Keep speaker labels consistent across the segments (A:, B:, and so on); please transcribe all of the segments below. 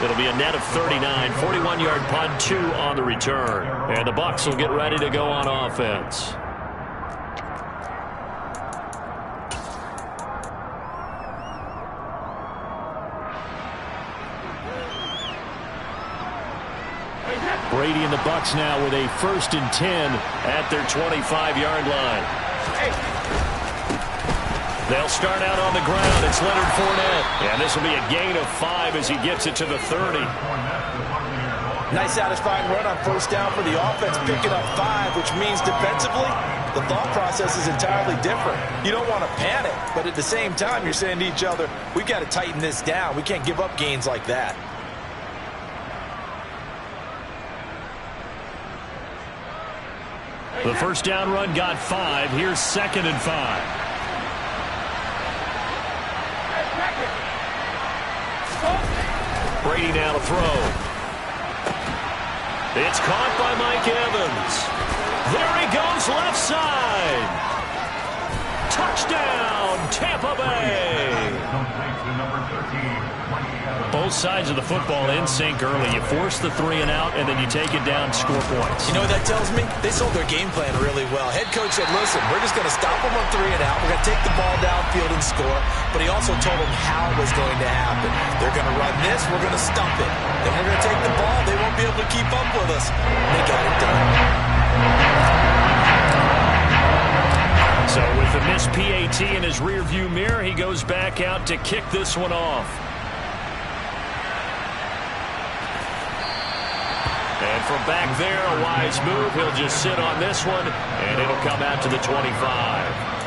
A: It'll be a net of 39, 41-yard punt, 2 on the return. And the Bucs will get ready to go on offense. Brady and the Bucs now with a 1st and 10 at their 25-yard line. They'll start out on the ground. It's Leonard Fournette. And this will be a gain of 5 as he gets it to the 30.
B: Nice satisfying run on 1st down for the offense, picking up 5, which means defensively, the thought process is entirely different. You don't want to panic, but at the same time, you're saying to each other, we've got to tighten this down. We can't give up gains like that.
A: The 1st down run got 5. Here's 2nd and 5. Brady now to throw. It's caught by Mike Evans. There he goes, left side. Touchdown, Tampa Bay. Both sides of the football in sync early. You force the 3 and out, and then you take it down, score points.
B: You know what that tells me? They sold their game plan really well. Head coach said, listen, we're just going to stop them on 3 and out. We're going to take the ball downfield and score. But he also told them how it was going to happen. They're going to run this. We're going to stump it. Then we're going to take the ball. They won't be able to keep up with us. They got it done.
A: So with the missed PAT in his rearview mirror, he goes back out to kick this one off. And from back there, a wise move. He'll just sit on this one, and it'll come out to the 25.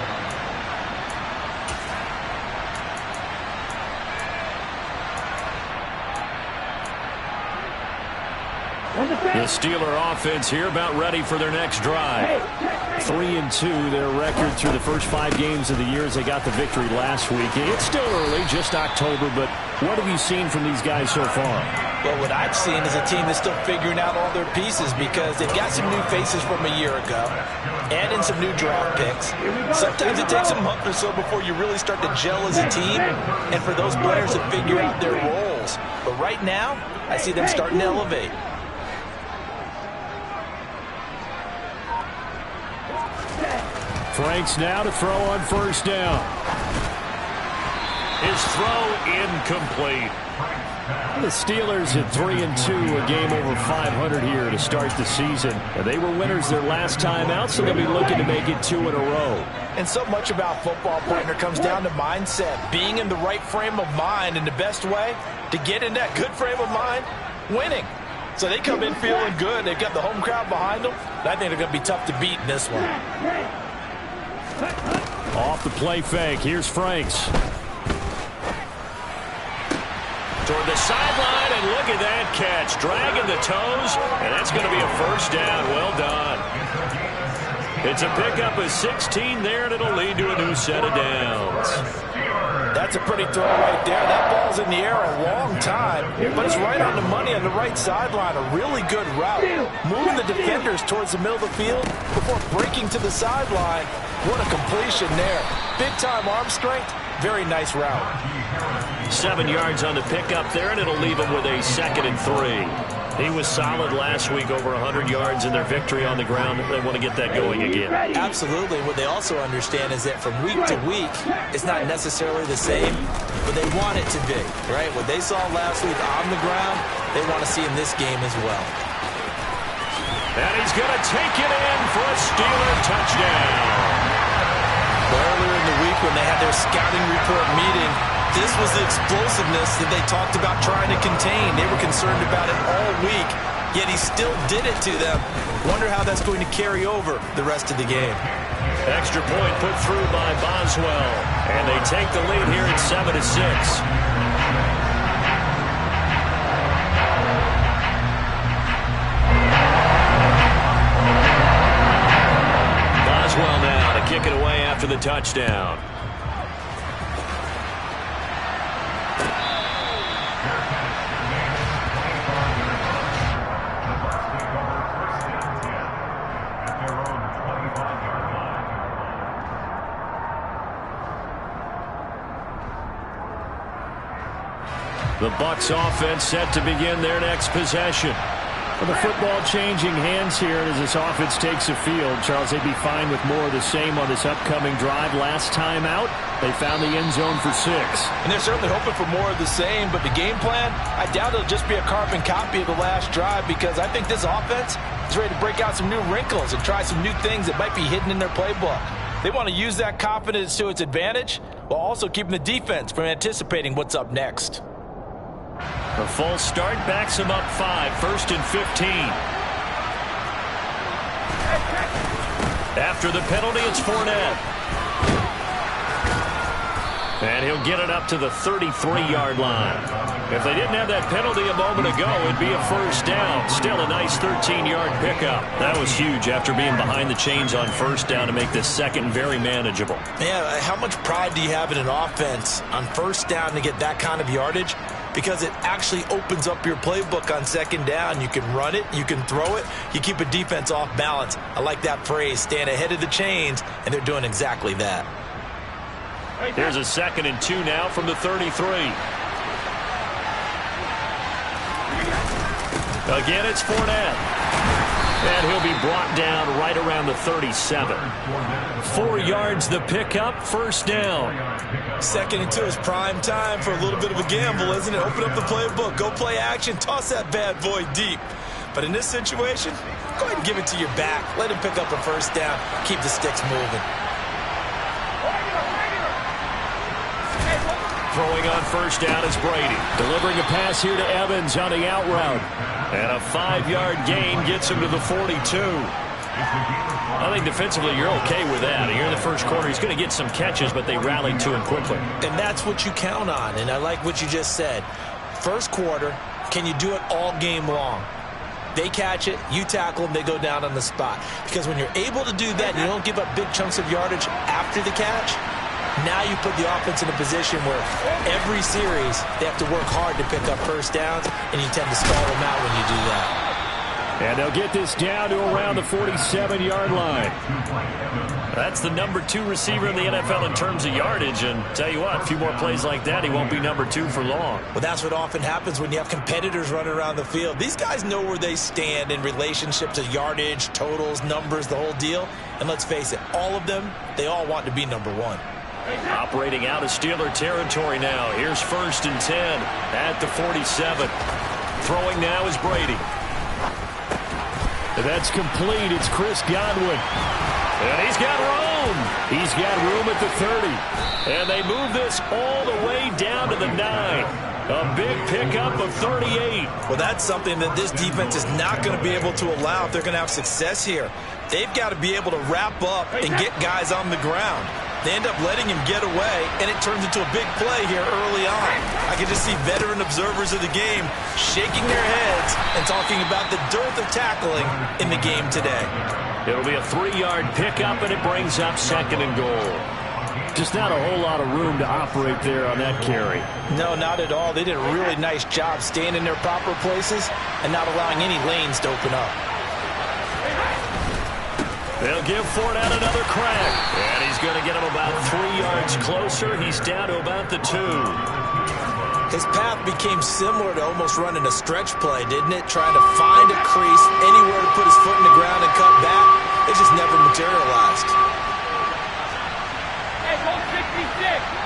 A: The Steeler offense here about ready for their next drive. 3-2, their record through the first 5 games of the year as they got the victory last week. It's still early, just October, but what have you seen from these guys so far?
B: Well, what I've seen is a team that's still figuring out all their pieces because they've got some new faces from a year ago and in some new draft picks. Sometimes it takes a month or so before you really start to gel as a team and for those players to figure out their roles. But right now, I see them starting to elevate.
A: Franks now to throw on 1st down. His throw incomplete. The Steelers at 3-2, a game over 500 here to start the season. They were winners their last time out, so they'll be looking to make it 2 in a row.
B: And so much about football, partner, comes down to mindset. Being in the right frame of mind, and the best way to get in that good frame of mind, winning. So they come in feeling good. They've got the home crowd behind them. I think they're going to be tough to beat in this one.
A: Off the play fake. Here's Franks. Toward the sideline, and look at that catch. Dragging the toes, and that's going to be a 1st down. Well done. It's a pickup of 16 there, and it'll lead to a new set of downs.
B: That's a pretty throw right there. That ball's in the air a long time, but it's right on the money on the right sideline. A really good route. Moving the defenders towards the middle of the field before breaking to the sideline. What a completion there. Big-time arm strength. Very nice route.
A: 7 yards on the pickup there, and it'll leave him with a 2nd and 3. He was solid last week, over 100 yards in their victory on the ground. They want to get that going again.
B: Absolutely. What they also understand is that from week to week, it's not necessarily the same, but they want it to be, right? What they saw last week on the ground, they want to see in this game as well.
A: And he's going to take it in for a Steeler touchdown.
B: Earlier in the week when they had their scouting report meeting, this was the explosiveness that they talked about trying to contain. They were concerned about it all week, yet he still did it to them. Wonder how that's going to carry over the rest of the game.
A: Extra point put through by Boswell, and they take the lead here at 7-6. Boswell now to kick it away after the touchdown. The Bucs offense set to begin their next possession. Well, the football changing hands here as this offense takes the field. Charles, they'd be fine with more of the same on this upcoming drive. Last time out, they found the end zone for 6.
B: And they're certainly hoping for more of the same, but the game plan, I doubt it'll just be a carbon copy of the last drive, because I think this offense is ready to break out some new wrinkles and try some new things that might be hidden in their playbook. They want to use that confidence to its advantage while also keeping the defense from anticipating what's up next.
A: A false start backs him up 5, 1st and 15. After the penalty, it's Fournette. And he'll get it up to the 33-yard line. If they didn't have that penalty a moment ago, it'd be a first down. Still a nice 13-yard pickup. That was huge after being behind the chains on first down to make this second very manageable.
B: Yeah, how much pride do you have in an offense on first down to get that kind of yardage? Because it actually opens up your playbook on second down. You can run it, you can throw it, you keep a defense off balance. I like that phrase, stand ahead of the chains, and they're doing exactly that.
A: Here's a 2nd and 2 now from the 33. Again, it's Fournette. And he'll be brought down right around the 37. 4 yards the pickup, first down.
B: 2nd and 2 is prime time for a little bit of a gamble, isn't it? Open up the playbook, go play action, toss that bad boy deep. But in this situation, go ahead and give it to your back. Let him pick up a first down, keep the sticks moving.
A: Throwing on first down is Brady. Delivering a pass here to Evans on the out route. And a 5-yard gain gets him to the 42. I think defensively you're okay with that. Here in the first quarter, he's going to get some catches, but they rallied to him quickly.
B: And that's what you count on, and I like what you just said. First quarter, can you do it all game long? They catch it, you tackle them, they go down on the spot. Because when you're able to do that and you don't give up big chunks of yardage after the catch, now you put the offense in a position where every series they have to work hard to pick up first downs, and you tend to stall them out when you do that.
A: And they'll get this down to around the 47-yard line. That's the number 2 receiver in the NFL in terms of yardage, and tell you what, a few more plays like that, he won't be number 2 for long.
B: Well, that's what often happens when you have competitors running around the field. These guys know where they stand in relationship to yardage, totals, numbers, the whole deal. And let's face it, all of them, they all want to be number 1.
A: Operating out of Steeler territory now. Here's 1st and 10 at the 47. Throwing now is Brady. That's complete. It's Chris Godwin. And he's got room. He's got room at the 30. And they move this all the way down to the 9. A big pickup of 38.
B: Well, that's something that this defense is not going to be able to allow if they're going to have success here. They've got to be able to wrap up and get guys on the ground. They end up letting him get away, and it turns into a big play here early on. I can just see veteran observers of the game shaking their heads and talking about the dearth of tackling in the game today.
A: It'll be a 3-yard pickup, and it brings up 2nd and goal. Just not a whole lot of room to operate there on that carry.
B: No, not at all. They did a really nice job staying in their proper places and not allowing any lanes to open up.
A: They'll give Fournette another crack. And he's going to get him about 3 yards closer. He's down to about the 2.
B: His path became similar to almost running a stretch play, didn't it? Trying to find a crease, anywhere to put his foot in the ground and cut back. It just never materialized.
C: Hey, go 66.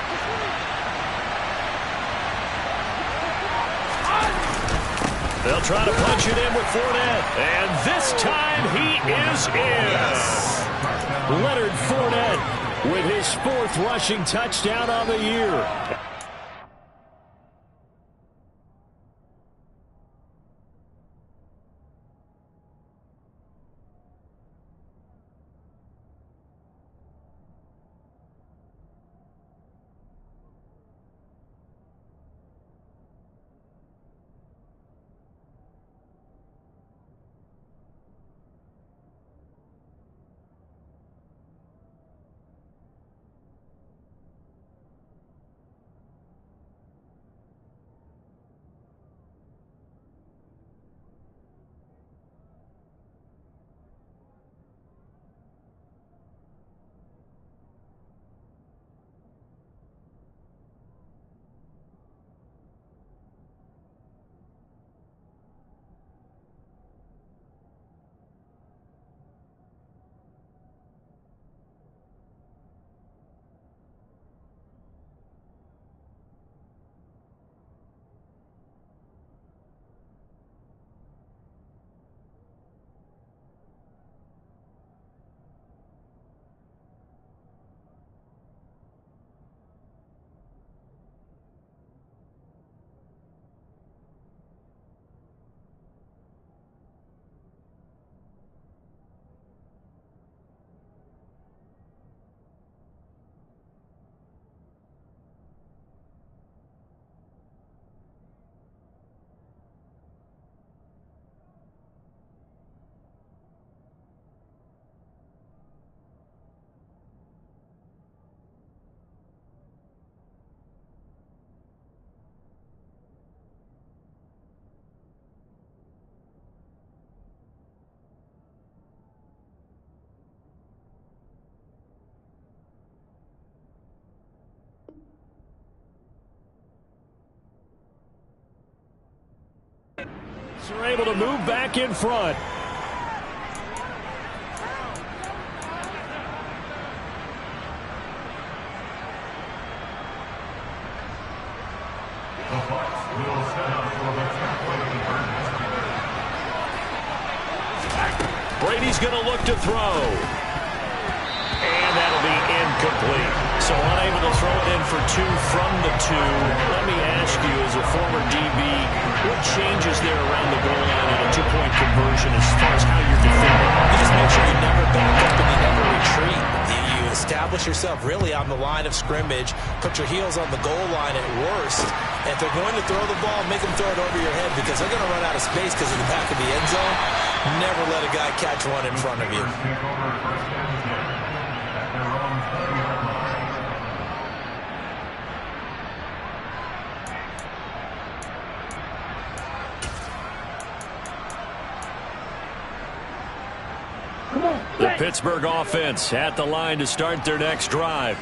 A: They'll try to punch it in with Fournette. And this time he is in. Yes. Leonard Fournette with his 4th rushing touchdown on the year. They're able to move back in front. Brady's going to look to throw. And that'll be incomplete. So unable to throw it in for 2 from the 2. Let me ask you, as a former DB, what changes there around the goal line on a 2-point conversion as far as how you're defending?
B: You just make sure you never back up and you never retreat. You establish yourself really on the line of scrimmage, put your heels on the goal line at worst. And if they're going to throw the ball, make them throw it over your head because they're going to run out of space because of the back of the end zone. Never let a guy catch one in front of you.
A: The Pittsburgh offense at the line to start their next drive.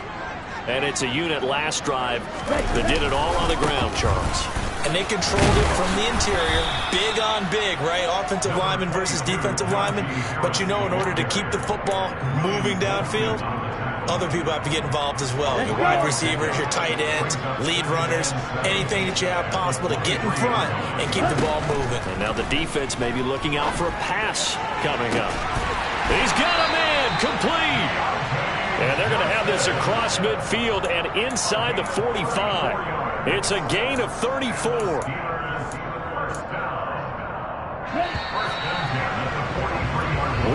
A: And it's a unit last drive that did it all on the ground, Charles.
B: And they controlled it from the interior. Big on big, right? Offensive lineman versus defensive lineman. But you know, in order to keep the football moving downfield, other people have to get involved as well. Your wide receivers, your tight ends, lead runners, anything that you have possible to get in front and keep the ball moving.
A: And now the defense may be looking out for a pass coming up. He's got a man complete. And they're going to have this across midfield and inside the 45. It's a gain of 34.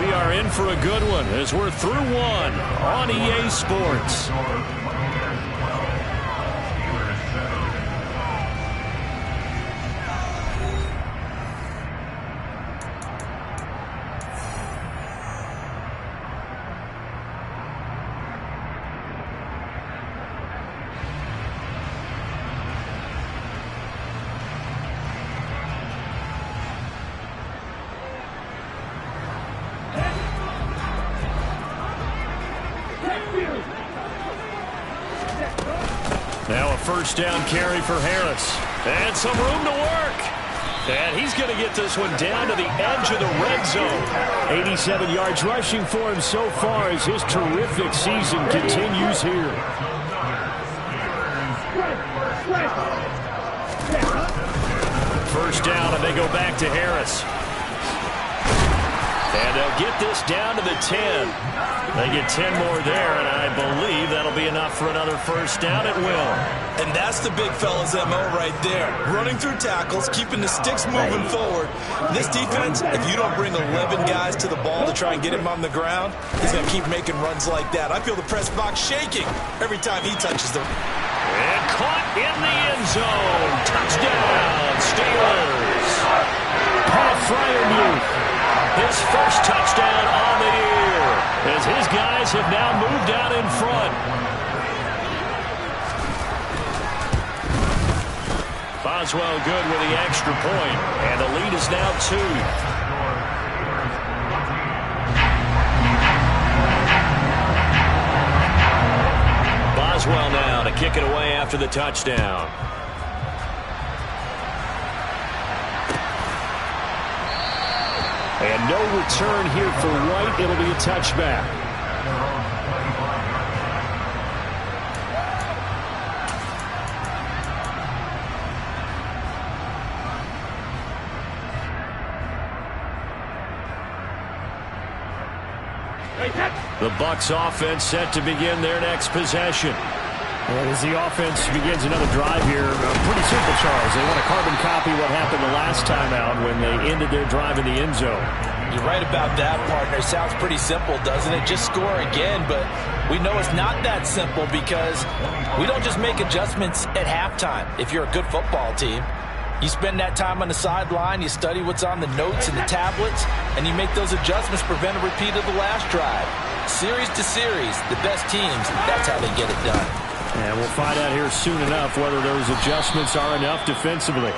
A: We are in for a good one as we're through one on EA Sports. Now a first down carry for Harris. And some room to work. And he's going to get this one down to the edge of the red zone. 87 yards rushing for him so far as his terrific season continues here. First down, and they go back to Harris. And they'll get this down to the 10. They get 10 more there, and I believe that'll be enough for another first down. It will.
B: And that's the big fella's MO right there. Running through tackles, keeping the sticks moving forward. This defense, if you don't bring 11 guys to the ball to try and get him on the ground, he's going to keep making runs like that. I feel the press box shaking every time he touches them.
A: And caught in the end zone. Touchdown, Steelers. Pat Fryermuth. His first touchdown on the year as his guys have now moved out in front. Boswell good with the extra point, and the lead is now 2. Boswell now to kick it away after the touchdown. And no return here for White. It'll be a touchback. The Bucs offense set to begin their next possession. And as the offense begins another drive here, pretty simple, Charles. They want to carbon copy what happened the last time out when they ended their drive in the end zone.
B: You're right about that, partner. Sounds pretty simple, doesn't it? Just score again, but we know it's not that simple because we don't just make adjustments at halftime. If you're a good football team, you spend that time on the sideline, you study what's on the notes and the tablets, and you make those adjustments, prevent a repeat of the last drive. Series to series, the best teams, that's how they get it done.
A: And we'll find out here soon enough whether those adjustments are enough defensively.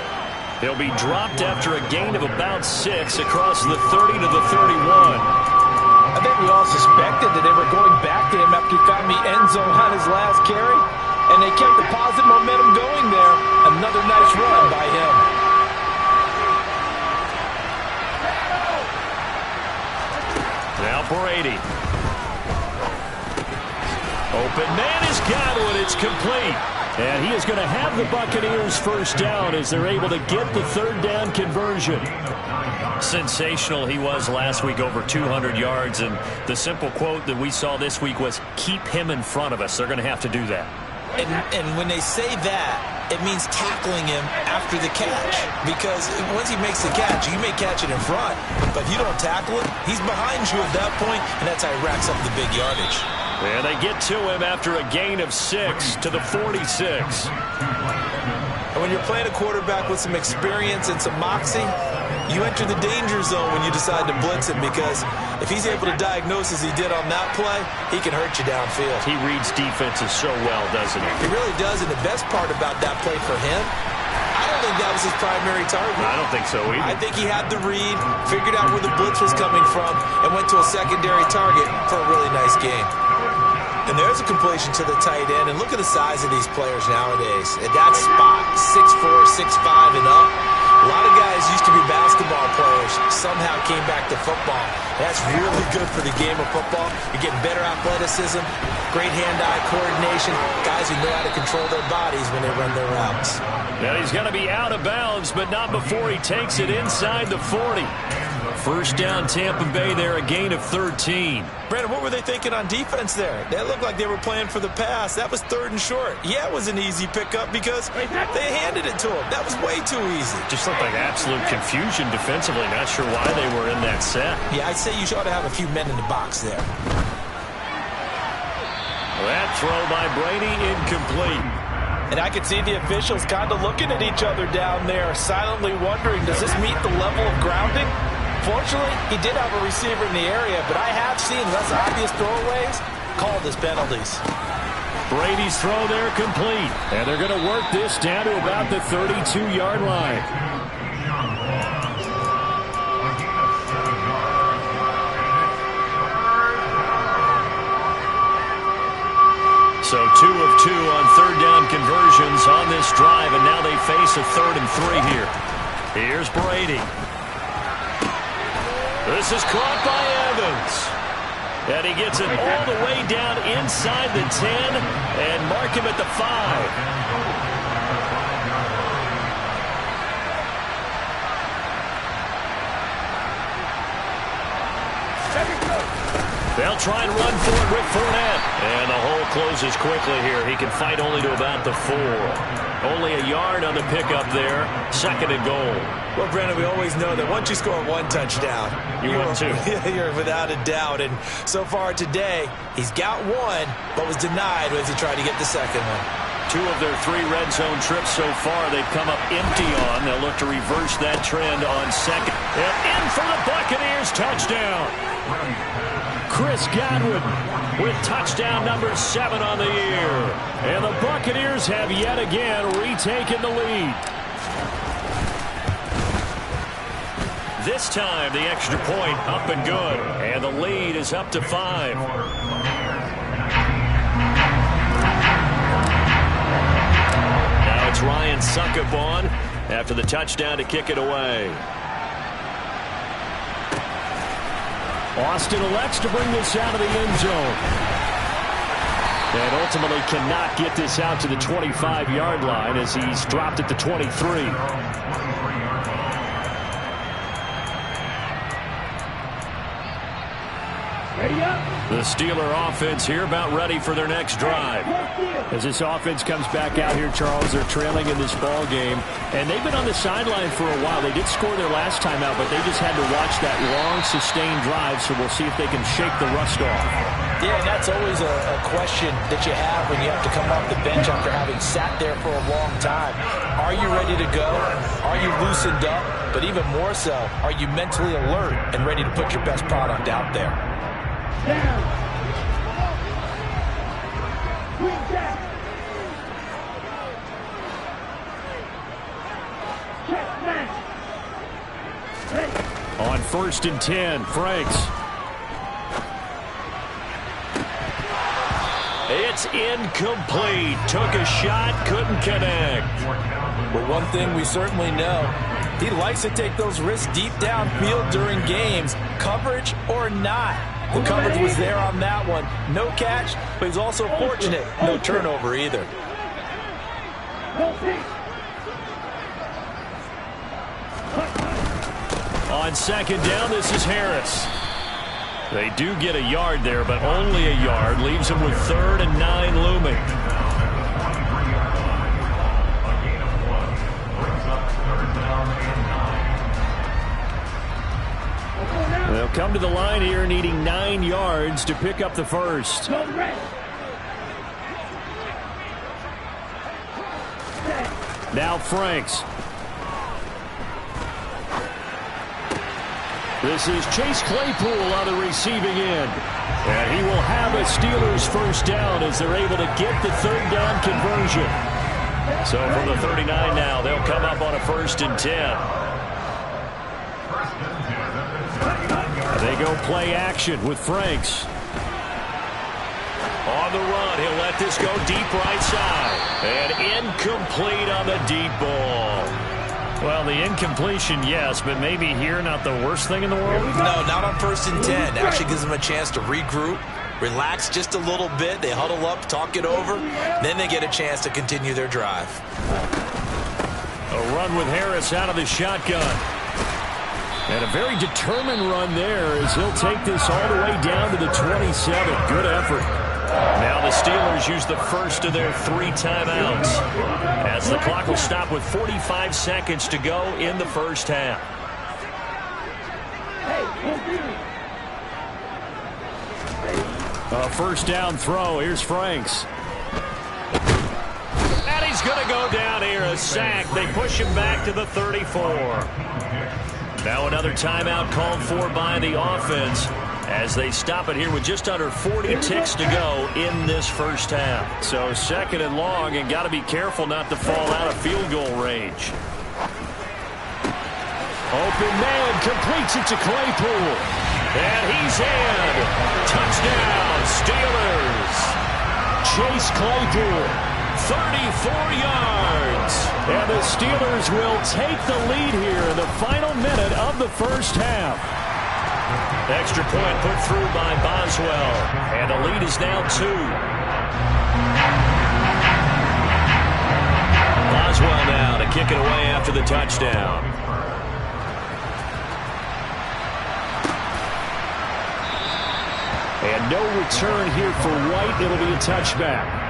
A: They'll be dropped after a gain of about 6 across the 30 to the 31.
B: I think we all suspected that they were going back to him after he found the end zone on his last carry, and they kept the positive momentum going there. Another nice run by him.
A: complete. And he is going to have the Buccaneers first down as they're able to get the third down conversion. Sensational he was last week, over 200 yards. And the simple quote that we saw this week was, keep him in front of us. They're going to have to do that.
B: And when they say that, it means tackling him after the catch. Because once he makes the catch, you may catch it in front. But if you don't tackle him, he's behind you at that point, and that's how he racks up the big yardage.
A: And they get to him after a gain of 6 to the 46.
B: And when you're playing a quarterback with some experience and some moxie, you enter the danger zone when you decide to blitz him, because if he's able to diagnose as he did on that play, he can hurt you downfield.
A: He reads defenses so well, doesn't he?
B: He really does, and the best part about that play for him, I don't think that was his primary target.
A: I don't think so either.
B: I think he had the read, figured out where the blitz was coming from, and went to a secondary target for a really nice gain. And there's a completion to the tight end, and look at the size of these players nowadays. At that spot, 6'4", 6'5", and up. A lot of guys used to be basketball players, somehow came back to football. That's really good for the game of football. You're getting better athleticism, great hand-eye coordination, guys who know how to control their bodies when they run their routes.
A: Now he's going to be out of bounds, but not before he takes it inside the 40. First down, Tampa Bay there, a gain of 13.
B: Brandon, what were they thinking on defense there? That looked like they were playing for the pass. That was 3rd and short. Yeah, it was an easy pickup because they handed it to him. That was way too easy.
A: Just looked like absolute confusion defensively. Not sure why they were in that set.
B: Yeah, I'd say you ought to have a few men in the box there.
A: That throw by Brady incomplete.
B: And I could see the officials kind of looking at each other down there, silently wondering, does this meet the level of grounding? Fortunately, he did have a receiver in the area, but I have seen less obvious throwaways called as penalties.
A: Brady's throw there complete. And they're going to work this down to about the 32-yard line. So 2 of 2 on third down conversions on this drive, and now they face a 3rd and 3 here. Here's Brady. This is caught by Evans. And he gets it all the way down inside the 10 and mark him at the 5. They'll try and run for it with Fournette. And the hole closes quickly here. He can fight only to about the 4. Only a yard on the pickup there. 2nd and goal.
B: Well, Brandon, we always know that once you score 1 touchdown,
A: you win 2.
B: You're without a doubt. And so far today, he's got 1, but was denied as he tried to get the 2nd one.
A: 2 of their 3 red zone trips so far they've come up empty on. They'll look to reverse that trend on 2nd. And in for the Buccaneers, touchdown. Chris Godwin with touchdown number 7 on the year. And the Buccaneers have yet again retaken the lead. This time the extra point up and good. And the lead is up to 5. Now it's Ryan Succop on after the touchdown to kick it away. Austin elects to bring this out of the end zone. And ultimately cannot get this out to the 25-yard line as he's dropped at the 23. The Steeler offense here about ready for their next drive. As this offense comes back out here, Charles, they're trailing in this ball game. And they've been on the sideline for a while. They did score their last time out, but they just had to watch that long, sustained drive. So we'll see if they can shake the rust off.
B: Yeah, and that's always a question that you have when you have to come off the bench after having sat there for a long time. Are you ready to go? Are you loosened up? But even more so, are you mentally alert and ready to put your best product out there?
A: On 1st and 10, Franks. It's incomplete. Took a shot, couldn't connect.
B: But one thing we certainly know, he likes to take those risks deep downfield during games, coverage or not. The coverage was there on that one. No catch, but he's also fortunate. No turnover either.
A: On second down, this is Harris. They do get a yard there, but only a yard. Leaves them with 3rd and 9 looming. They'll come to the line here needing 9 yards to pick up the first. Now Franks. This is Chase Claypool on the receiving end. And he will have a Steelers first down as they're able to get the 3rd down conversion. So from the 39 now, they'll come up on a 1st and 10. They go play action with Franks. On the run, he'll let this go deep right side. And incomplete on the deep ball. Well, the incompletion, yes, but maybe here not the worst thing in the world?
B: No, not on 1st and 10. Actually gives them a chance to regroup, relax just a little bit. They huddle up, talk it over. Then they get a chance to continue their drive.
A: A run with Harris out of the shotgun. And a very determined run there as he'll take this all the way down to the 27. Good effort. Now the Steelers use the first of their 3 timeouts as the clock will stop with 45 seconds to go in the first half. A first down throw. Here's Franks. And he's going to go down here. A sack. They push him back to the 34. Now another timeout called for by the offense as they stop it here with just under 40 ticks to go in this first half. So 2nd and long, and got to be careful not to fall out of field goal range. Open man completes it to Claypool. And he's in. Touchdown, Steelers. Chase Claypool, 34 yards. And the Steelers will take the lead here in the final minute of the first half. Extra point put through by Boswell. And the lead is now 2. Boswell now to kick it away after the touchdown. And no return here for White. It'll be a touchback.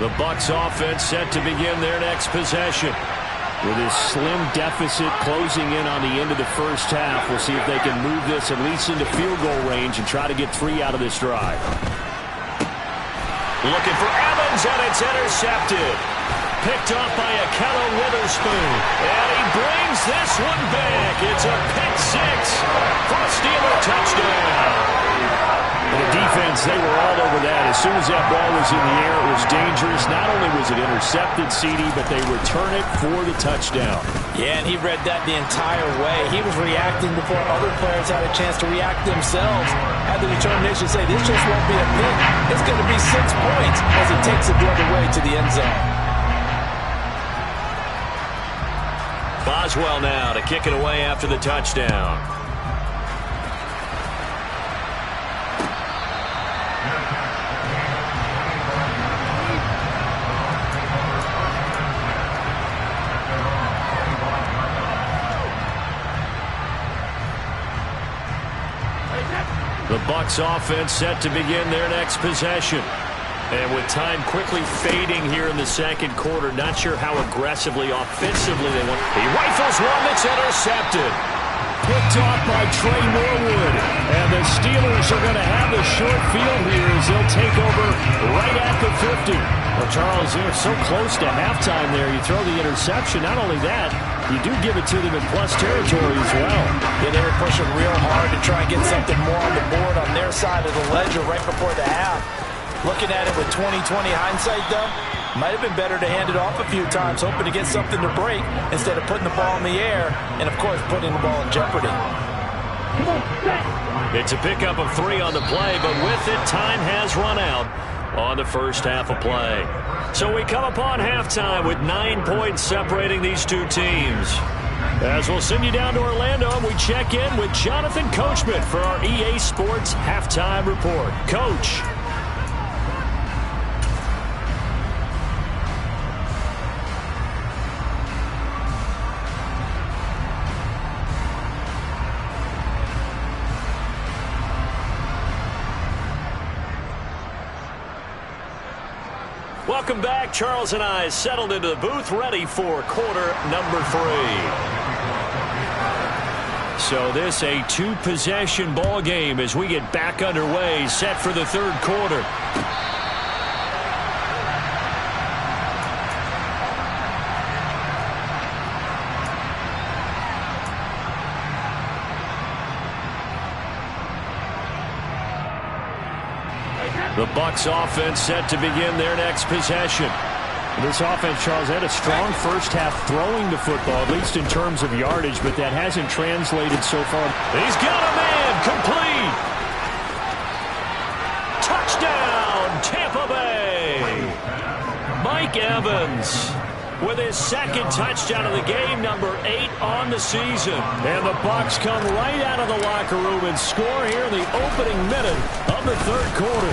A: The Bucs offense set to begin their next possession. With his slim deficit closing in on the end of the first half, we'll see if they can move this at least into field goal range and try to get 3 out of this drive. Looking for Evans, and it's intercepted. Picked off by Akello Witherspoon. And he brings this one back. It's a pick 6 for a Steeler touchdown. The defense, they were all over that. As soon as that ball was in the air, it was dangerous. Not only was it intercepted, CD, but they return it for the touchdown.
B: Yeah, and he read that the entire way. He was reacting before other players had a chance to react themselves. Had the determination to say, this just won't be a pick. It's going to be 6 points as he takes it the other way to the end zone.
A: Boswell now to kick it away after the touchdown. The Bucs offense set to begin their next possession. And with time quickly fading here in the second quarter, not sure how aggressively, offensively they want. He rifles one that's intercepted. Picked off by Trey Norwood. And the Steelers are going to have the short field here as they'll take over right at the 50. Well, Charles, they're so close to halftime there. You throw the interception. Not only that, you do give it to them in plus territory as well.
B: Yeah, they were pushing real hard to try and get something more on the board on their side of the ledger right before the half. Looking at it with 20/20 hindsight, though, might have been better to hand it off a few times, hoping to get something to break instead of putting the ball in the air and, of course, putting the ball in jeopardy.
A: It's a pickup of 3 on the play, but with it, time has run out. on the first half of play. So we come upon halftime with 9 points separating these two teams. As we'll send you down to Orlando, and we check in with Jonathan Coachman for our EA Sports Halftime Report. Coach. Welcome back. Charles and I settled into the booth, ready for quarter number 3. So this a 2-possession ball game as we get back underway, set for the third quarter. The Bucs offense set to begin their next possession. This offense, Charles, had a strong first half throwing the football, at least in terms of yardage, but that hasn't translated so far. He's got a man, complete. Touchdown, Tampa Bay. Mike Evans with his second touchdown of the game, number 8 on the season. And the Bucs come right out of the locker room and score here in the opening minute of the third quarter.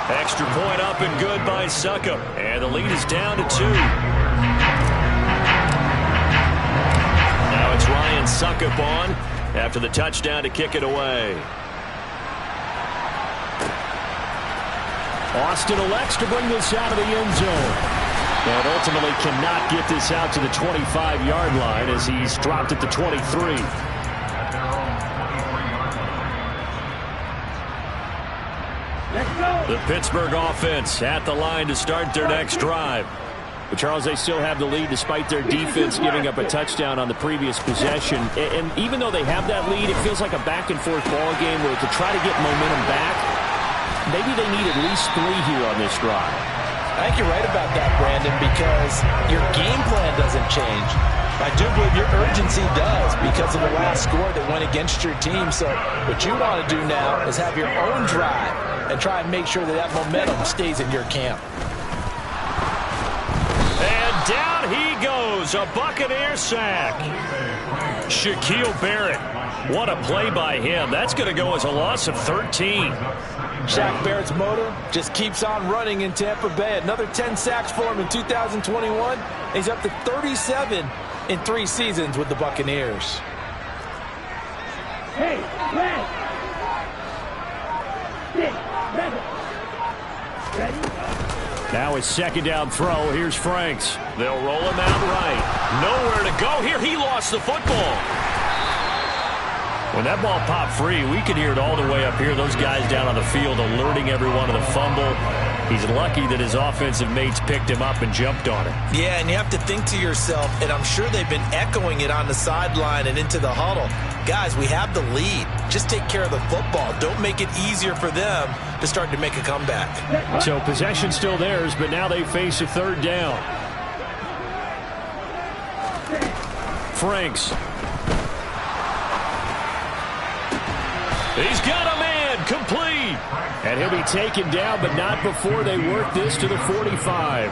A: Extra point up and good by Succop. And the lead is down to 2. Now it's Ryan Succop on after the touchdown to kick it away. Austin elects to bring this out of the end zone. And ultimately cannot get this out to the 25-yard line as he's dropped at the 23. The Pittsburgh offense at the line to start their next drive. But, Charles, they still have the lead despite their defense giving up a touchdown on the previous possession. And even though they have that lead, it feels like a back-and-forth ball game where to try to get momentum back, maybe they need at least 3 here on this drive.
B: I think you're right about that, Brandon, because your game plan doesn't change. I do believe your urgency does because of the last score that went against your team. So what you want to do now is have your own drive and try and make sure that that momentum stays in your camp.
A: And down he goes, a Buccaneer sack. Shaquille Barrett, what a play by him. That's going to go as a loss of 13.
B: Shaq Barrett's motor just keeps on running in Tampa Bay. Another 10 sacks for him in 2021. He's up to 37 in 3 seasons with the Buccaneers.
C: Hey, man.
A: Now his second down throw. Here's Franks. They'll roll him out right. Nowhere to go here. He lost the football. When that ball popped free, we could hear it all the way up here. Those guys down on the field alerting everyone of the fumble. He's lucky that his offensive mates picked him up and jumped on it.
B: Yeah, and you have to think to yourself, and I'm sure they've been echoing it on the sideline and into the huddle. Guys, we have the lead. Just take care of the football. Don't make it easier for them to start to make a comeback.
A: So possession still theirs, but now they face a third down. Franks. He's got a man, complete. And he'll be taken down, but not before they work this to the 45.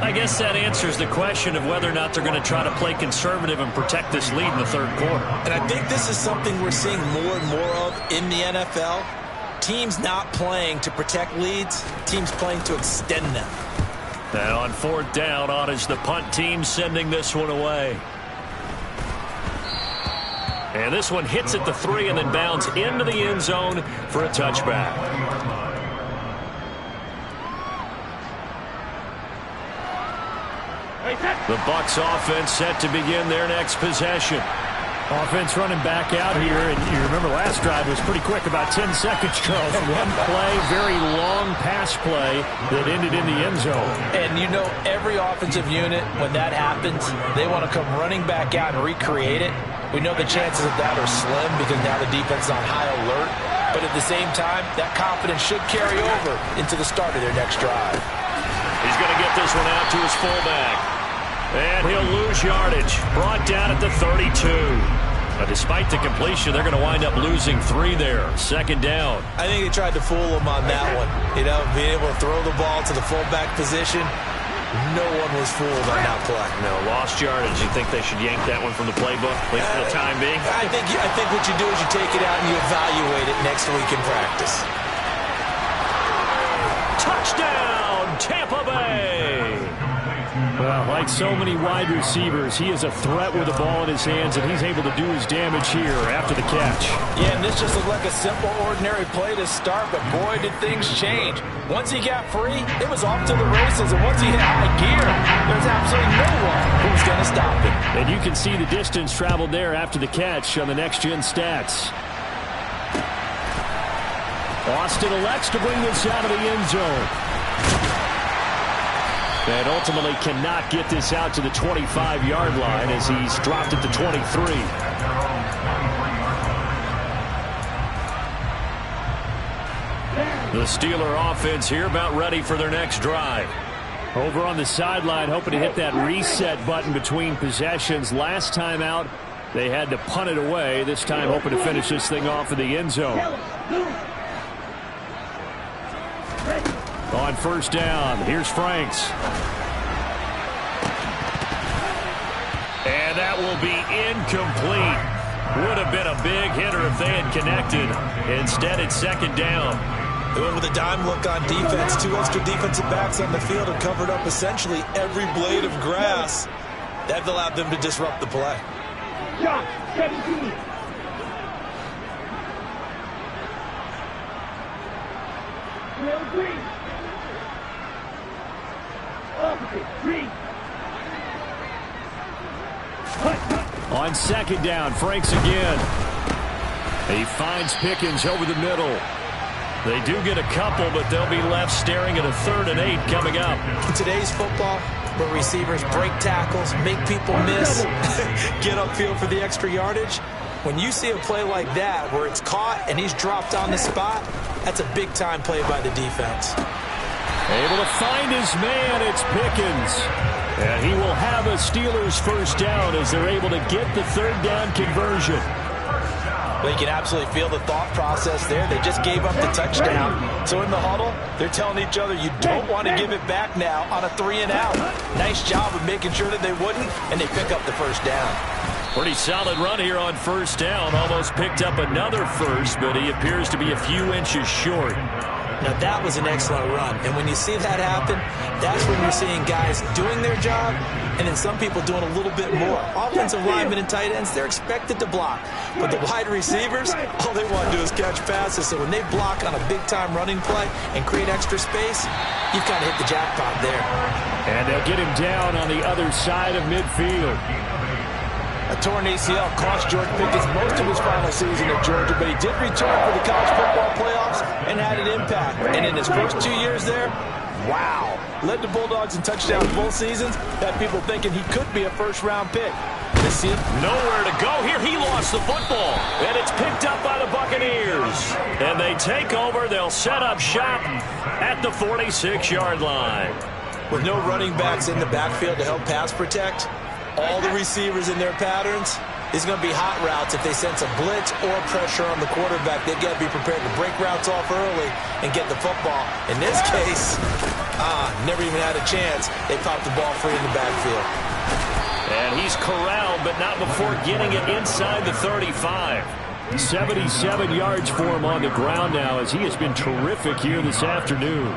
A: I guess that answers the question of whether or not they're going to try to play conservative and protect this lead in the third quarter.
B: And I think this is something we're seeing more and more of in the NFL. Teams not playing to protect leads, teams playing to extend them.
A: And on 4th down, on is the punt team sending this one away. And this one hits at the 3 and then bounds into the end zone for a touchback. The Bucs offense set to begin their next possession. Offense running back out here, and you remember last drive was pretty quick, about 10 seconds, Charles. One play, very long pass play that ended in the end zone.
B: And you know every offensive unit, when that happens, they want to come running back out and recreate it. We know the chances of that are slim because now the defense is on high alert. But at the same time, that confidence should carry over into the start of their next drive.
A: He's going to get this one out to his fullback. And he'll lose yardage. Brought down at the 32. But despite the completion, they're going to wind up losing 3 there. Second down.
B: I think they tried to fool him on that one. You know, being able to throw the ball to the fullback position. No one was fooled on that play.
A: No, lost yardage. You think they should yank that one from the playbook, at least for the time being?
B: I think what you do is you take it out and you evaluate it next week in practice.
A: Touchdown, Tampa Bay! Well, like so many wide receivers, he is a threat with the ball in his hands, and he's able to do his damage here after the catch.
B: Yeah, and this just looked like a simple, ordinary play to start, but boy, did things change. Once he got free, it was off to the races, and once he hit high gear, there's absolutely no one who's going to stop him.
A: And you can see the distance traveled there after the catch on the next-gen stats. Austin elects to bring this out of the end zone. And ultimately cannot get this out to the 25-yard line as he's dropped it to 23. The Steeler offense here about ready for their next drive. Over on the sideline, hoping to hit that reset button between possessions. Last time out, they had to punt it away. This time hoping to finish this thing off in the end zone. On first down, here's Franks. And that will be incomplete. Would have been a big hitter if they had connected. Instead, it's second down.
B: They went with a dime look on defense. 2 extra defensive backs on the field and covered up essentially every blade of grass. That allowed them to disrupt the play.
C: Shot 17. Green.
A: On second down, Franks again. He finds Pickens over the middle. They do get a couple, but they'll be left staring at a 3rd and 8 coming up.
B: In today's football, where receivers break tackles, make people miss, get upfield for the extra yardage, when you see a play like that where it's caught and he's dropped on the spot, that's a big-time play by the defense.
A: Able to find his man, it's Pickens. And he will have a Steelers first down as they're able to get the 3rd down conversion.
B: Well, you can absolutely feel the thought process there. They just gave up the touchdown. So in the huddle, they're telling each other, you don't want to give it back now on a 3 and out. Nice job of making sure that they wouldn't, and they pick up the first down.
A: Pretty solid run here on first down. Almost picked up another first, but he appears to be a few inches short.
B: Now, that was an excellent run. And when you see that happen, that's when you're seeing guys doing their job and then some people doing a little bit more. Offensive linemen and tight ends, they're expected to block. But the wide receivers, all they want to do is catch passes. So when they block on a big-time running play and create extra space, you've kind of hit the jackpot there.
A: And they'll get him down on the other side of midfield.
B: A torn ACL cost George Pickens most of his final season at Georgia, but he did return for the college football playoffs and had an impact. And in his first 2 years there, wow, led the Bulldogs in touchdowns both seasons. Had people thinking he could be a first-round pick.
A: Nowhere to go here. He lost the football, and it's picked up by the Buccaneers. And they take over. They'll set up shop at the 46-yard line.
B: With no running backs in the backfield to help pass protect, all the receivers in their patterns, it's going to be hot routes if they sense a blitz or pressure on the quarterback. They've got to be prepared to break routes off early and get the football. In this case, never even had a chance. They popped the ball free in the backfield.
A: And he's corralled, but not before getting it inside the 35. 77 yards for him on the ground now as he has been terrific here this afternoon.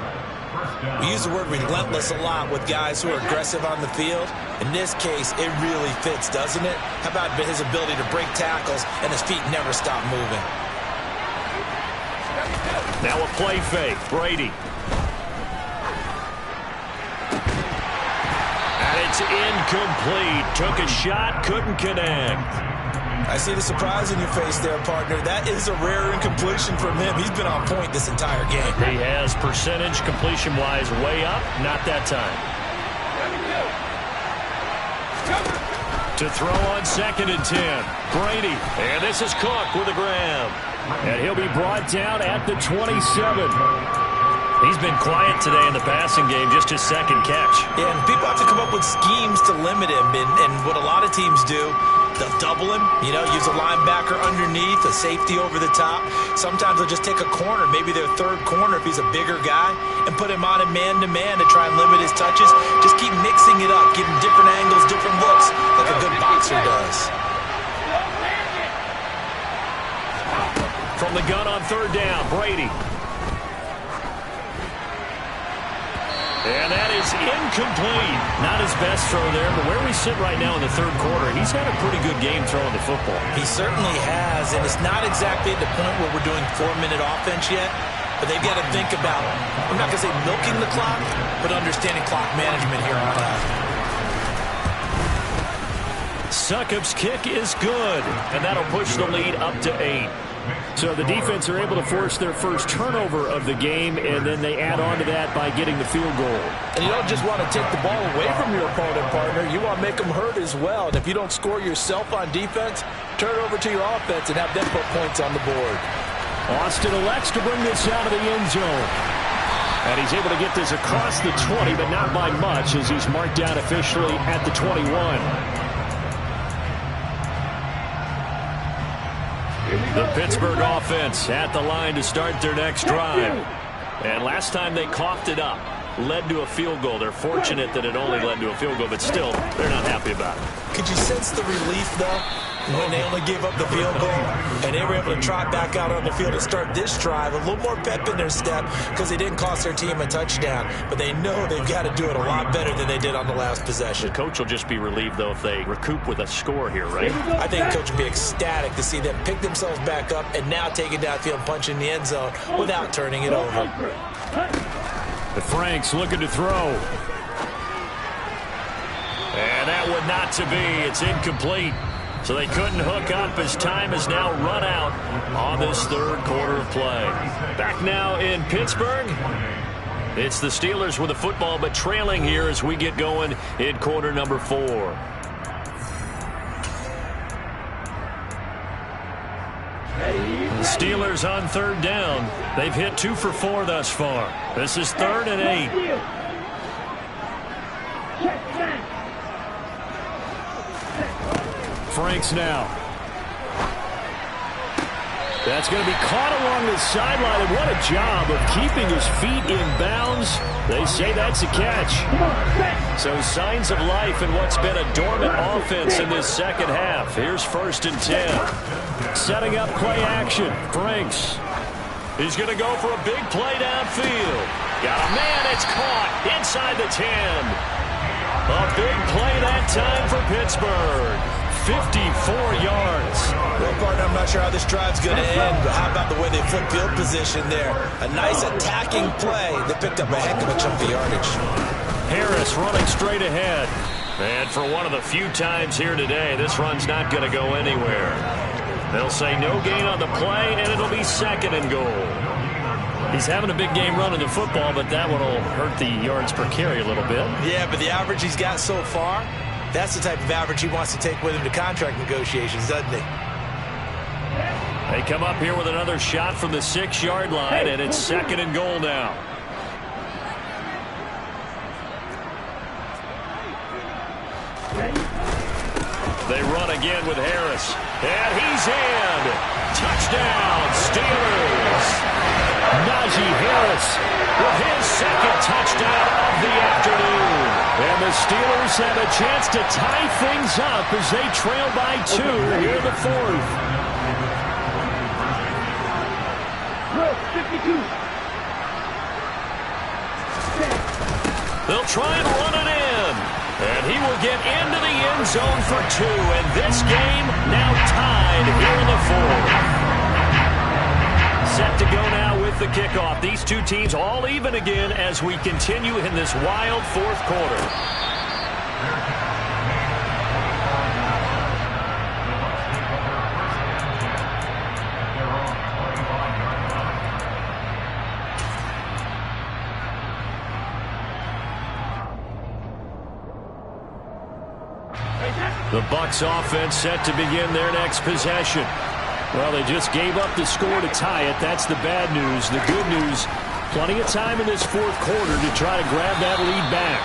B: We use the word relentless a lot with guys who are aggressive on the field. In this case, it really fits, doesn't it? How about his ability to break tackles and his feet never stop moving?
A: Now a play fake. Brady. And it's incomplete. Took a shot, couldn't connect.
B: I see the surprise in your face there, partner. That is a rare incompletion from him. He's been on point this entire game.
A: He has percentage completion-wise way up. Not that time. To throw on 2nd and 10. Brady. And this is Cook with a grab. And he'll be brought down at the 27. He's been quiet today in the passing game, just his 2nd catch.
B: Yeah, and people have to come up with schemes to limit him. And what a lot of teams do, They'll double him, use a linebacker underneath, a safety over the top. Sometimes they'll just take a corner, maybe their third corner if he's a bigger guy, and put him on a man-to-man to try and limit his touches. Just keep mixing it up, give him different angles, different looks, like a good boxer does.
A: From the gun on third down, Brady. And that is incomplete. Not his best throw there, but where we sit right now in the third quarter, he's had a pretty good game throwing the football.
B: He certainly has, and it's not exactly at the point where we're doing 4-minute offense yet, but they've got to think about, I'm not going to say milking the clock, but understanding clock management here on out.
A: Succop's kick is good, and that'll push the lead up to 8. So the defense are able to force their first turnover of the game, and then they add on to that by getting the field goal.
B: And you don't just want to take the ball away from your opponent, partner. You want to make them hurt as well. And if you don't score yourself on defense, turn it over to your offense and have them put points on the board.
A: Austin elects to bring this out of the end zone. And he's able to get this across the 20, but not by much, as he's marked down officially at the 21. The Pittsburgh offense at the line to start their next drive. And last time they coughed it up, led to a field goal. They're fortunate that it only led to a field goal, but still, they're not happy about it.
B: Could you sense the relief, though, when they only gave up the field goal and they were able to trot back out on the field and start this drive? A little more pep in their step because they didn't cost their team a touchdown, but they know they've got to do it a lot better than they did on the last possession.
A: The coach will just be relieved, though, if they recoup with a score here, right?
B: I think the coach will be ecstatic to see them pick themselves back up and now take it downfield and punch in the end zone without turning it over.
A: The Franks looking to throw. And that one not to be. It's incomplete. So they couldn't hook up as time has now run out on this third quarter of play. Back now in Pittsburgh. It's the Steelers with the football, but trailing here as we get going in quarter number 4. The Steelers on third down. They've hit 2 for 4 thus far. This is 3rd and 8. Franks now. That's going to be caught along the sideline, and what a job of keeping his feet in bounds. They say that's a catch. So signs of life in what's been a dormant offense in this second half. Here's 1st and 10. Setting up play action. Franks. He's going to go for a big play downfield. Got a man, it's caught inside the 10. A big play that time for Pittsburgh. 54 yards.
B: Well, partner, I'm not sure how this drive's going to end, but how about the way they flip field position there? A nice attacking play. They picked up a heck of a chunk of yardage.
A: Harris running straight ahead. And for one of the few times here today, this run's not going to go anywhere. They'll say no gain on the play, and it'll be 2nd and goal. He's having a big game running the football, but that one will hurt the yards per carry a little bit.
B: Yeah, but the average he's got so far, that's the type of average he wants to take with him to contract negotiations, doesn't he?
A: They come up here with another shot from the 6-yard line, and it's 2nd and goal now. They run again with Harris. And he's in. Touchdown, Steelers. Najee Harris with his 2nd touchdown of the afternoon. And the Steelers have a chance to tie things up as they trail by 2 here in the 4th.
C: 52.
A: They'll try and run it in. And he will get into the end zone for 2. And this game now tied here in the 4th. Set to go now with the kickoff. These two teams all even again as we continue in this wild 4th quarter. The Bucs offense set to begin their next possession. Well, they just gave up the score to tie it. That's the bad news. The good news, plenty of time in this 4th quarter to try to grab that lead back.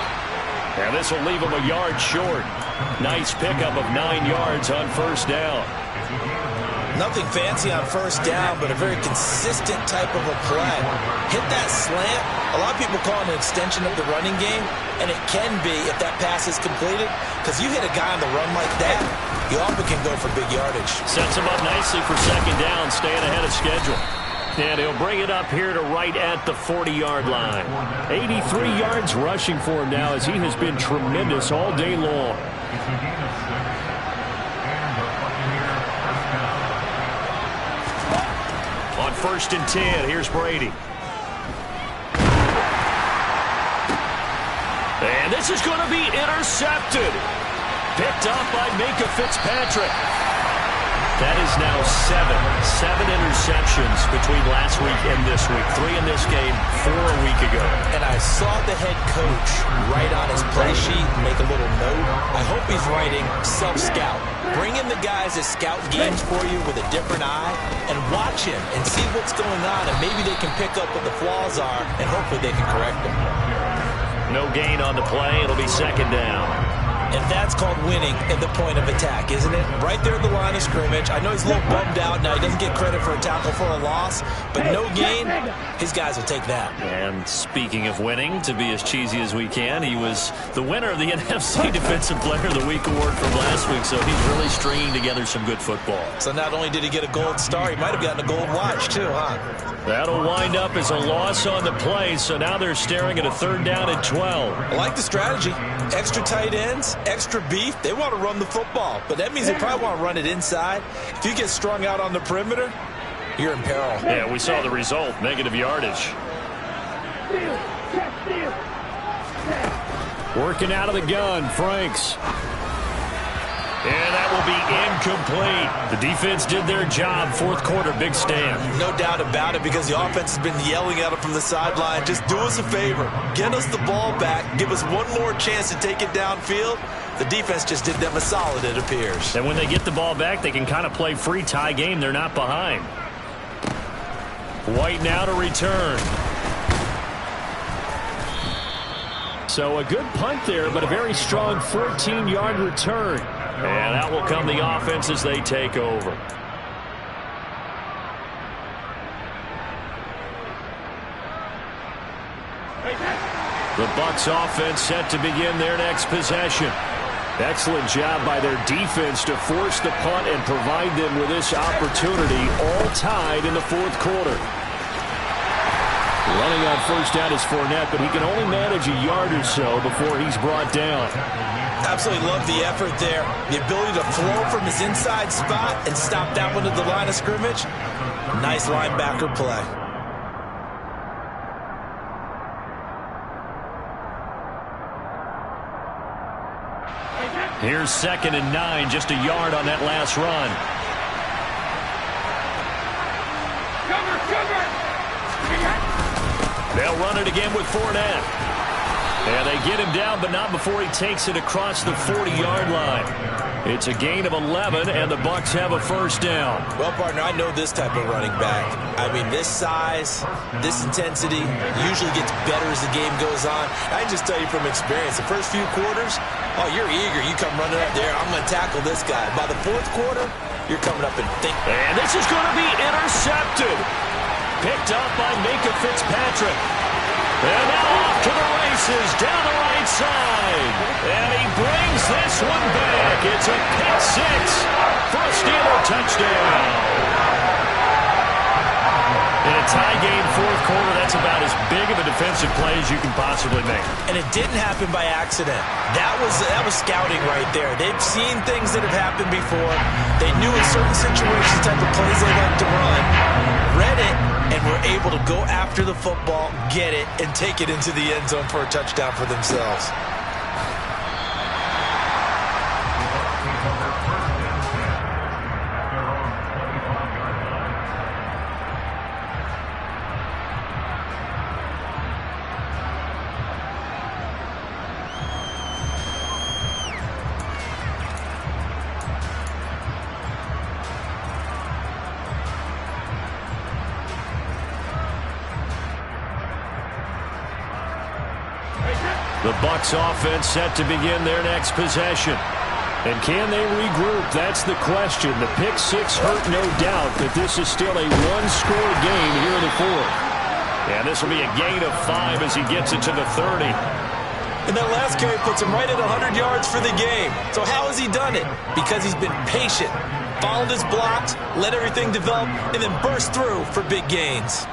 A: And this will leave them a yard short. Nice pickup of 9 yards on first down.
B: Nothing fancy on first down, but a very consistent type of a play. Hit that slant. A lot of people call it an extension of the running game, and it can be if that pass is completed, because you hit a guy on the run like that, you often can go for big yardage.
A: Sets him up nicely for second down, staying ahead of schedule. And he'll bring it up here to right at the 40-yard line. 83 yards rushing for him now, as he has been tremendous all day long. On 1st and 10, here's Brady. And this is going to be intercepted. Picked up by Minka Fitzpatrick. That is now 7 interceptions between last week and this week. 3 in this game, 4 a week ago. And I saw the head coach write on his play sheet, make a little note. I hope he's writing self-scout. Bring in the guys that scout games for you with a different eye and watch him and see what's going on, and maybe they can pick up what the flaws are, and hopefully they can correct them. No gain on the play. It'll be second down.
B: And that's called winning at the point of attack, isn't it? Right there at the line of scrimmage. I know he's a little bummed out now. He doesn't get credit for a tackle for a loss, but no gain, his guys will take that.
A: And speaking of winning, to be as cheesy as we can, he was the winner of the NFC Defensive Player of the Week award from last week, so he's really stringing together some good football.
B: So not only did he get a gold star, he might have gotten a gold watch too, huh?
A: That'll wind up as a loss on the play, so now they're staring at a 3rd down and 12.
B: I like the strategy. Extra tight ends, extra beef. They want to run the football, but that means they probably want to run it inside. If you get strung out on the perimeter, you're in peril.
A: Yeah, we saw the result, negative yardage. Working out of the gun, Franks. And that will be incomplete. The defense did their job. 4th quarter, big stand.
B: No doubt about it, because the offense has been yelling at him from the sideline. Just do us a favor. Get us the ball back. Give us one more chance to take it downfield. The defense just did them a solid, it appears.
A: And when they get the ball back, they can kind of play free tie game. They're not behind. White now to return. So a good punt there, but a very strong 14-yard return. And that will come the offense as they take over. The Bucs offense set to begin their next possession. Excellent job by their defense to force the punt and provide them with this opportunity, all tied in the 4th quarter. Running on first down is Fournette, but he can only manage a yard or so before he's brought down.
B: Absolutely love the effort there. The ability to flow from his inside spot and stop that one at the line of scrimmage. Nice linebacker play.
A: Here's 2nd and 9, just a yard on that last run. They'll run it again with Fournette. And they get him down, but not before he takes it across the 40-yard line. It's a gain of 11, and the Bucs have a first down.
B: Well, partner, I know this type of running back. I mean, this size, this intensity usually gets better as the game goes on. I can just tell you from experience, the first few quarters, oh, you're eager. You come running up there, I'm going to tackle this guy. By the 4th quarter, you're coming up and thinking.
A: And this is going to be intercepted. Picked up by Minka Fitzpatrick. And now off to the races down the right side. And he brings this one back. It's a pick 6 for a Steeler touchdown. In a tie game, 4th quarter, that's about as big of a defensive play as you can possibly make.
B: And it didn't happen by accident. That was scouting right there. They've seen things that have happened before. They knew in certain situations the type of plays they like to run, read it, and were able to go after the football, get it, and take it into the end zone for a touchdown for themselves.
A: The Bucs offense set to begin their next possession. And can they regroup? That's the question. The pick six hurt, no doubt, but this is still a one-score game here in the fourth. And this will be a gain of 5 as he gets it to the 30.
B: And that last carry puts him right at 100 yards for the game. So how has he done it? Because he's been patient, followed his blocks, let everything develop, and then burst through for big gains.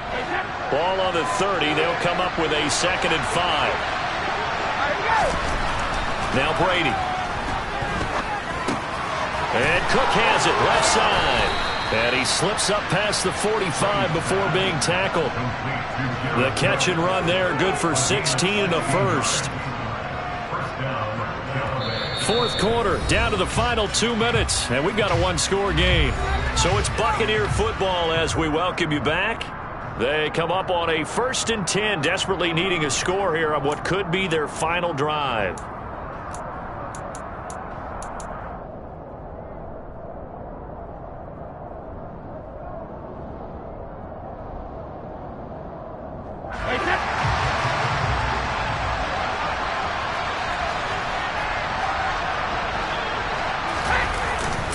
A: Ball on the 30. They'll come up with a 2nd and 5. Now Brady. And Cook has it left side. And he slips up past the 45 before being tackled. The catch and run there, good for 16 and a first. Fourth quarter, down to the final 2 minutes, and we've got a one-score game. So it's Buccaneer football as we welcome you back. They come up on a 1st and 10, desperately needing a score here on what could be their final drive.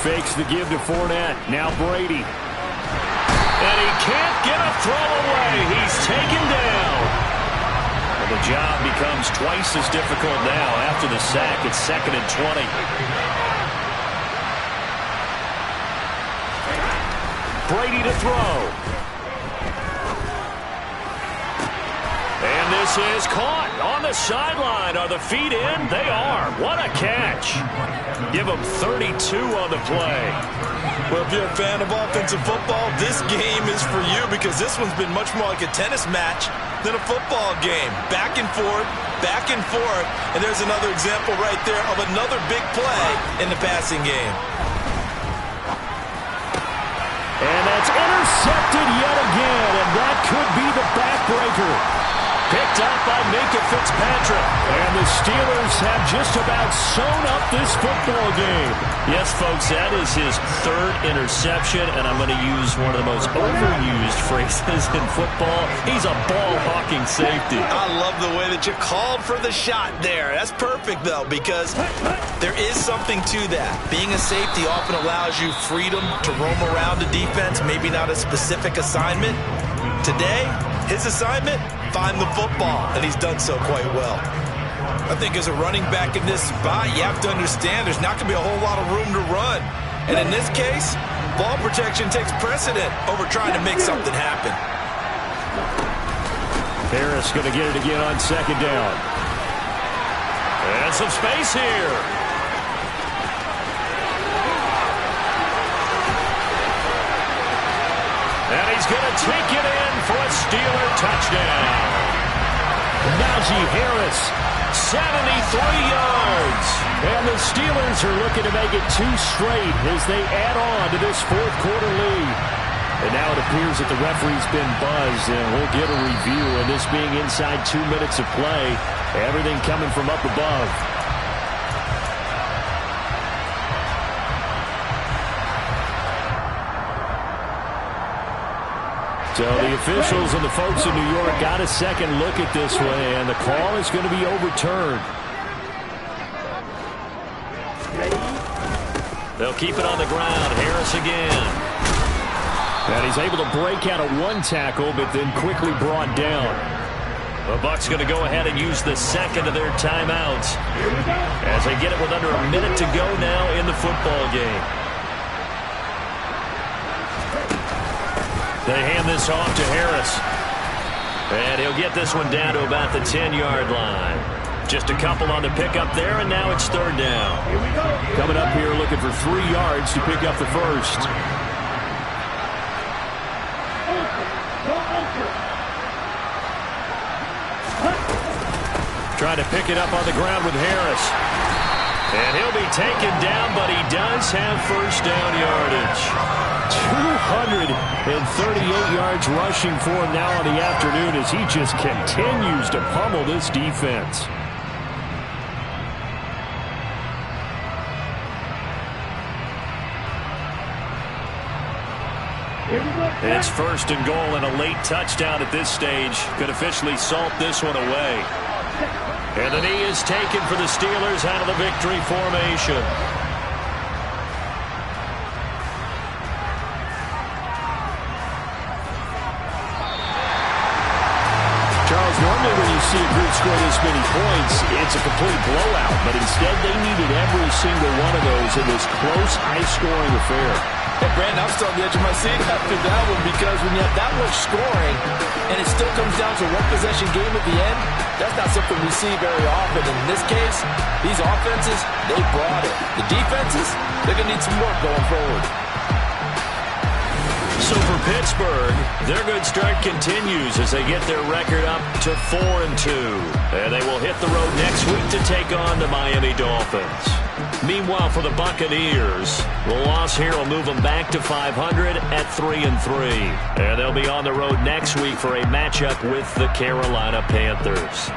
A: Fakes the give to Fournette. Now Brady. And he can't get a throw away. He's taken down. And the job becomes twice as difficult now after the sack. It's 2nd and 20. Brady to throw. And this is caught on the sideline. Are the feet in? They are. What a catch. Give him 32 on the play.
B: Well, if you're a fan of offensive football, this game is for you because this one's been much more like a tennis match than a football game. Back and forth, and there's another example right there of another big play in the passing game.
A: And that's intercepted yet again, and that could be the backbreaker. Picked up by Minka Fitzpatrick. And the Steelers have just about sewn up this football game.
D: Yes, folks, that is his 3rd interception, and I'm going to use one of the most overused phrases in football. He's a ball-hawking safety.
B: I love the way that you called for the shot there. That's perfect, though, because there is something to that. Being a safety often allows you freedom to roam around the defense, maybe not a specific assignment. Today, his assignment, find the football, and he's done so quite well. I think as a running back in this spot, you have to understand there's not going to be a whole lot of room to run. And in this case, ball protection takes precedent over trying to make something happen.
A: Harris going to get it again on 2nd down. And some space here. And he's going to take it in for a Steeler touchdown. Najee Harris, 73 yards. And the Steelers are looking to make it 2 straight as they add on to this fourth quarter lead. And now it appears that the referee's been buzzed, and we'll get a review. And this being inside 2 minutes of play, everything coming from up above. So the officials and the folks in New York got a second look at this one, and the call is going to be overturned.
D: They'll keep it on the ground. Harris again.
A: And he's able to break out of 1 tackle, but then quickly brought down.
D: The Bucs going to go ahead and use the 2nd of their timeouts as they get it with under a minute to go now in the football game.
A: They hand this off to Harris.
D: And he'll get this one down to about the 10-yard line.
A: Just a couple on the pickup there, and now it's 3rd down. Coming up here looking for 3 yards to pick up the first. Trying to pick it up on the ground with Harris. And he'll be taken down, but he does have first down yardage. 238 yards rushing for him now in the afternoon as he just continues to pummel this defense. It's 1st and goal, and a late touchdown at this stage could officially salt this one away. And the knee is taken for the Steelers out of the victory formation. Normally when you see a group score this many points, it's a complete blowout. But instead, they needed every single one of those in this close, high-scoring affair.
B: Hey, Brandon, I'm still on the edge of my seat after that one because when you have that much scoring and it still comes down to one possession game at the end, that's not something we see very often. In this case, these offenses, they brought it. The defenses, they're going to need some work going forward.
A: So for Pittsburgh, their good start continues as they get their record up to 4-2. And they will hit the road next week to take on the Miami Dolphins. Meanwhile, for the Buccaneers, the loss here will move them back to 500 at 3-3. And they'll be on the road next week for a matchup with the Carolina Panthers.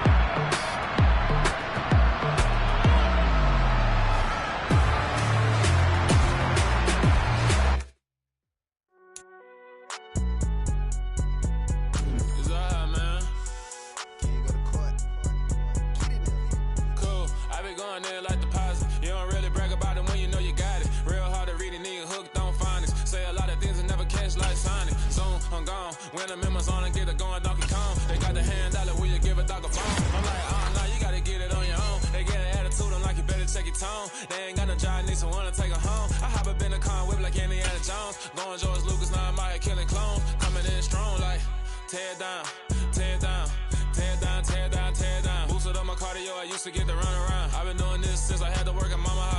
E: When I'm in my zone and get it going, Donkey Kong. They got the hand dollar, will you give a dog a phone? I'm like, nah, you gotta get it on your own. They get an attitude, I'm like, you better check your tone. They ain't got no job, need someone to take her home. I hop up in a car, whip like Indiana Jones. Going George Lucas, now I'm out here killing clones. Coming in strong like, tear down, tear down, tear down, tear down, tear down. Boosted up my cardio, I used to get to run around. I've been doing this since I had to work at Mama House.